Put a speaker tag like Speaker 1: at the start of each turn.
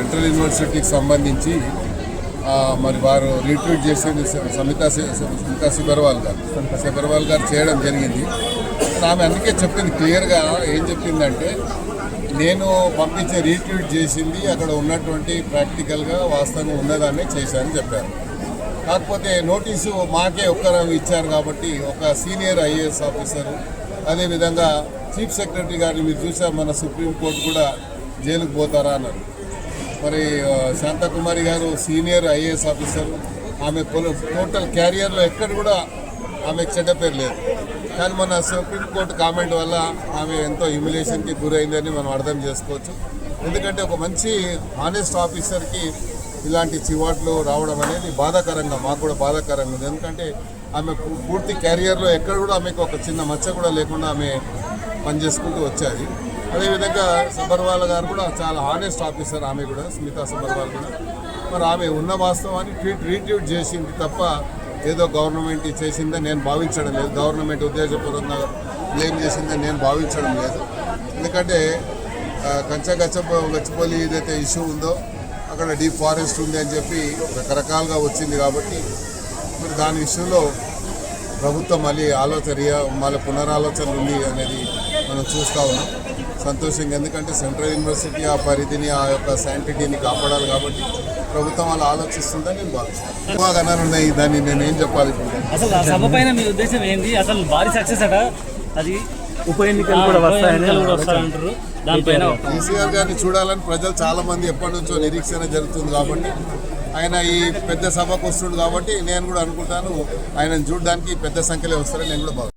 Speaker 1: Central యూనివర్సిటీకి సంబంధించి మరి వారు రీట్వీట్ చేసేది సమితా సిబర్వాల్ గారు చేయడం జరిగింది. ఆమె అందుకే చెప్పింది క్లియర్గా. ఏం చెప్పిందంటే, నేను పంపించే రీట్వీట్ చేసింది అక్కడ ఉన్నటువంటి ప్రాక్టికల్గా వాస్తవంగా ఉన్నదాన్ని చేశానని చెప్పారు. కాకపోతే నోటీసు మాకే ఒక్కరు ఇచ్చారు కాబట్టి ఒక సీనియర్ ఐఏఎస్ ఆఫీసరు, అదేవిధంగా చీఫ్ సెక్రటరీ గారిని మీరు చూసారు, మన సుప్రీంకోర్టు కూడా జైలుకు పోతారా అన్నారు. మరి శాంతకుమారి గారు సీనియర్ ఐఏఎస్ ఆఫీసర్, ఆమె టోటల్ క్యారియర్లో ఎక్కడ కూడా ఆమెకు చెడ్డ పేరు లేదు. కానీ మన సుప్రీంకోర్టు కామెంట్ వల్ల ఆమె ఎంతో హ్యూమిలేషన్కి గురైందని మనం అర్థం చేసుకోవచ్చు. ఎందుకంటే ఒక మంచి హానెస్ట్ ఆఫీసర్కి ఇలాంటి చివాట్లు రావడం అనేది బాధాకరంగా, మాకు కూడా బాధాకరంగా ఉంది. ఎందుకంటే ఆమె పూర్తి క్యారియర్లో ఎక్కడ కూడా ఆమెకు ఒక చిన్న మచ్చ కూడా లేకుండా ఆమె పనిచేసుకుంటూ వచ్చేది. అదేవిధంగా సబర్వాల్ గారు కూడా చాలా హానెస్ట్ ఆఫీసర్, ఆమె కూడా స్మితా సబర్వాల్ కూడా. మరి ఆమె ఉన్న వాస్తవాన్ని రీట్వీట్ చేసింది తప్ప ఏదో గవర్నమెంట్ చేసిందని నేను భావించడం లేదు. గవర్నమెంట్ ఉద్దేశపూర్వకంగా బ్లేమ్ చేసిందని నేను భావించడం లేదు. ఎందుకంటే గచ్చిబౌలి ఏదైతే ఇష్యూ ఉందో అక్కడ డీప్ ఫారెస్ట్ ఉంది అని చెప్పి రకరకాలుగా వచ్చింది. కాబట్టి మరి దాని విషయంలో ప్రభుత్వం మళ్ళీ పునరాలోచన ఉంది అనేది మనం చూస్తూ ఉన్నాం. సంతోషంగా, ఎందుకంటే సెంట్రల్ యూనివర్సిటీ ఆ పరిధిని, ఆ యొక్క శాంటిటీని కాపాడాలి కాబట్టి ప్రభుత్వం అలా ఆలోచిస్తుందని నేను భావిస్తాను. బాగా ఉన్నాయి, దాన్ని నేనేం చెప్పాలి.
Speaker 2: అసలు ఆ సభ పైన మీ ఉద్దేశం ఏంటి? అసలు భారీ సక్సెస్ అట, అది
Speaker 3: ఉప ఎన్నికలు కూడా
Speaker 2: వస్తాయంటారు. దానిపైన
Speaker 1: కేసీఆర్ గారిని చూడాలని ప్రజలు చాలా మంది ఎప్పటి నుంచో నిరీక్షణ జరుగుతుంది. కాబట్టి ఆయన ఈ పెద్ద సభకు వస్తుండు కాబట్టి నేను కూడా అనుకుంటాను ఆయనను చూడడానికి పెద్ద సంఖ్యలో వస్తారని నేను కూడా భావిస్తాను.